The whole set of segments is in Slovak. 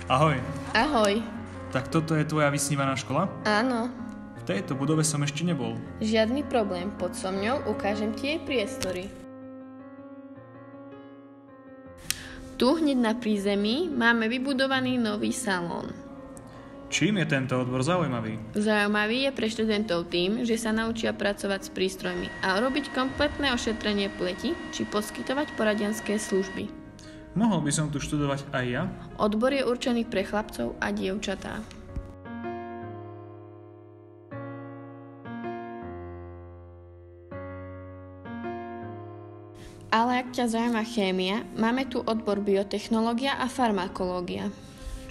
Ahoj. Ahoj. Tak toto je tvoja vysnívaná škola? Áno. V tejto budove som ešte nebol. Žiadny problém, poď so mňou, ukážem ti jej priestory. Tu hneď na prízemí máme vybudovaný nový salón. Čím je tento odbor zaujímavý? Zaujímavý je pre študentov tým, že sa naučia pracovať s prístrojmi a robiť kompletné ošetrenie pleti či poskytovať poradenské služby. Mohol by som tu študovať aj ja? Odbor je určený pre chlapcov a dievčatá. Ale ak ťa zaujíma chémia, máme tu odbor biotechnológia a farmakológia.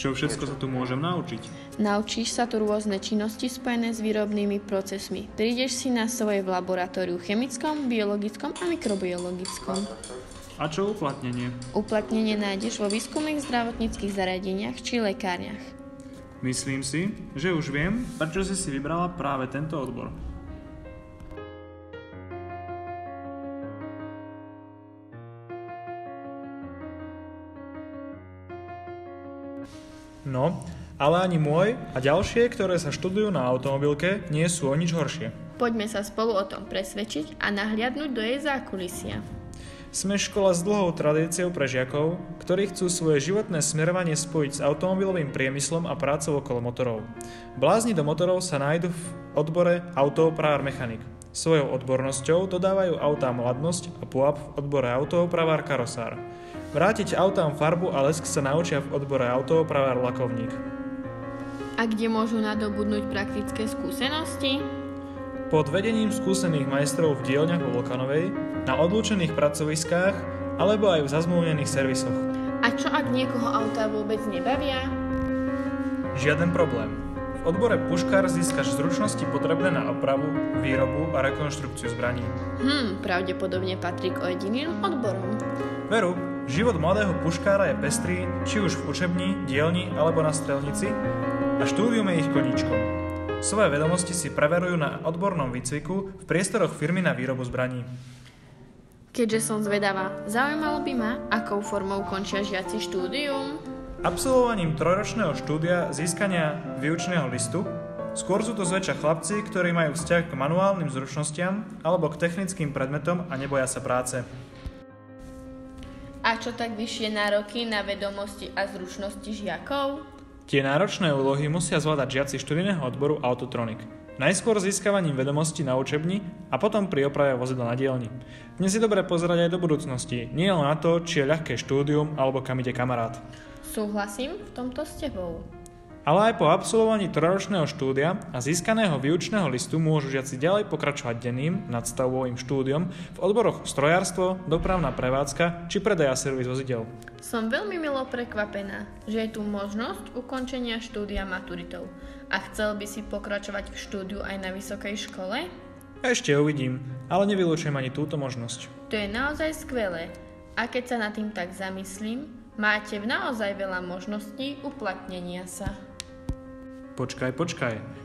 Čo všetko sa tu môžem naučiť? Naučíš sa tu rôzne činnosti spojené s výrobnými procesmi. Prídeš si na svoje v laboratóriu chemickom, biologickom a mikrobiologickom. A čo uplatnenie? Uplatnenie nájdeš vo výskumných zdravotníckych zariadeniach či lekárniach. Myslím si, že už viem, prečo si vybrala práve tento odbor. No, ale ani môj a ďalšie, ktoré sa študujú na automobilke, nie sú o nič horšie. Poďme sa spolu o tom presvedčiť a nahliadnúť do jej zákulisia. Sme škola s dlhou tradíciou pre žiakov, ktorí chcú svoje životné smerovanie spojiť s automobilovým priemyslom a prácou okolo motorov. Blázni do motorov sa nájdu v odbore autoopravár mechanik. Svojou odbornosťou dodávajú autám ladnosť a pôvab v odbore autoopravár karosár. Vrátiť autám farbu a lesk sa naučia v odbore autoopravár lakovník. A kde môžu nadobudnúť praktické skúsenosti? Pod vedením skúsených majstrov v dielňach vo Vlkanovej, na odlúčených pracoviskách alebo aj v zazmluvnených servisoch. A čo ak niekoho autá vôbec nebavia? Žiaden problém. V odbore puškár získaš zručnosti potrebné na opravu, výrobu a rekonštrukciu zbraní. Pravdepodobne patrí k ojediným odborom. Veru, život mladého puškára je pestrý, či už v učebni, dielni alebo na strelnici a štúdium je ich koníčkom. Svoje vedomosti si preverujú na odbornom výcviku v priestoroch firmy na výrobu zbraní. Keďže som zvedavá, zaujímalo by ma, akou formou končia žiaci štúdium? Absolvovaním trojročného štúdia získania výučného listu. Skôr sú to zväčša chlapci, ktorí majú vzťah k manuálnym zručnostiam alebo k technickým predmetom a neboja sa práce. A čo tak vyššie nároky na vedomosti a zručnosti žiakov? Tie náročné úlohy musia zvládať žiaci študijného odboru Autotronik. Najskôr získavaním vedomostí na učebni a potom pri oprave vozidla na dielni. Dnes je dobré pozerať aj do budúcnosti, nie len na to, či je ľahké štúdium alebo kam ide kamarát. Súhlasím v tomto s tebou. Ale aj po absolvovaní trojročného štúdia a získaného výučného listu môžu žiaci ďalej pokračovať denným nadstavovým štúdiom v odboroch strojárstvo, dopravná prevádzka či predaj a servis vozidel. Som veľmi milo prekvapená, že je tu možnosť ukončenia štúdia maturitou. A chcel by si pokračovať v štúdiu aj na vysokej škole? Ešte uvidím, ale nevylučujem ani túto možnosť. To je naozaj skvelé. A keď sa nad tým tak zamyslím, máte naozaj veľa možností uplatnenia sa. Počkaj,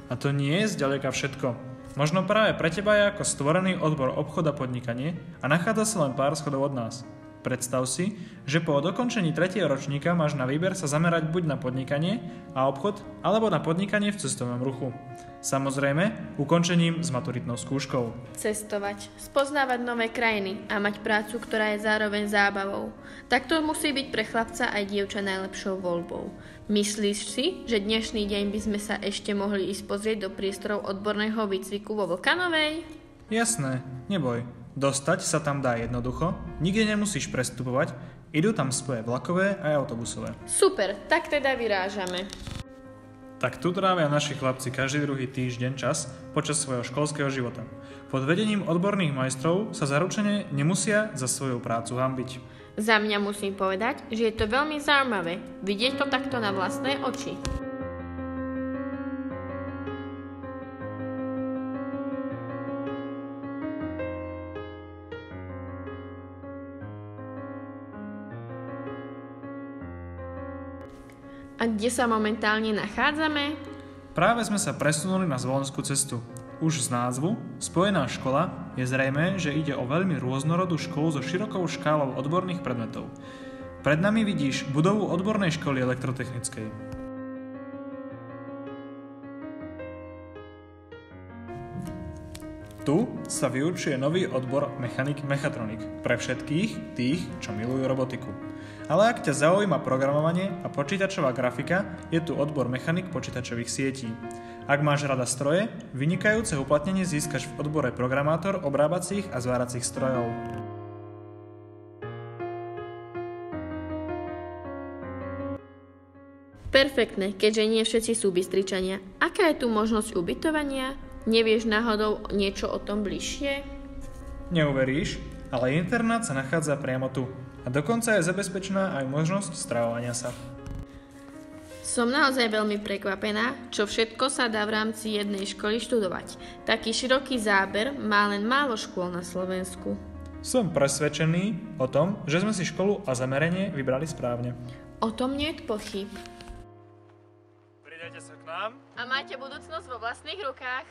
a to nie je zďaleka všetko. Možno práve pre teba je ako stvorený odbor obchod a podnikanie a nachádza sa len pár schodov od nás. Predstav si, že po dokončení 3. ročníka máš na výber sa zamerať buď na podnikanie a obchod, alebo na podnikanie v cestovnom ruchu. Samozrejme, ukončením s maturitnou skúškou. Cestovať, spoznávať nové krajiny a mať prácu, ktorá je zároveň zábavou. Tak to musí byť pre chlapca aj dievča najlepšou voľbou. Myslíš si, že dnešný deň by sme sa ešte mohli ísť pozrieť do priestorov odborného výcviku vo Vlkanovej? Jasné, neboj. Dostať sa tam dá jednoducho, nikde nemusíš prestupovať, idú tam spoje vlakové a autobusové. Super, tak teda vyrážame. Tak tu trávia naši chlapci každý druhý týždeň čas počas svojho školského života. Pod vedením odborných majstrov sa zaručene nemusia za svoju prácu hanbiť. Za mňa musím povedať, že je to veľmi zaujímavé vidieť to takto na vlastné oči. A kde sa momentálne nachádzame? Práve sme sa presunuli na Zvolenskú cestu. Už z názvu Spojená škola je zrejmé, že ide o veľmi rôznorodú školu so širokou škálou odborných predmetov. Pred nami vidíš budovu odbornej školy elektrotechnickej. Tu sa vyučuje nový odbor mechanik-mechatronik pre všetkých tých, čo milujú robotiku. Ale ak ťa zaujíma programovanie a počítačová grafika, je tu odbor mechanik počítačových sietí. Ak máš rada stroje, vynikajúce uplatnenie získaš v odbore programátor obrábacích a zváracích strojov. Perfektné, keďže nie všetci sú Bystričania. Aká je tu možnosť ubytovania? Nevieš náhodou niečo o tom bližšie? Neuveríš, ale internát sa nachádza priamo tu. A dokonca je zabezpečená aj možnosť stravovania sa. Som naozaj veľmi prekvapená, čo všetko sa dá v rámci jednej školy študovať. Taký široký záber má len málo škôl na Slovensku. Som presvedčený o tom, že sme si školu a zameranie vybrali správne. O tom nie je pochyb. Pridajte sa k nám A majte budúcnosť vo vlastných rukách.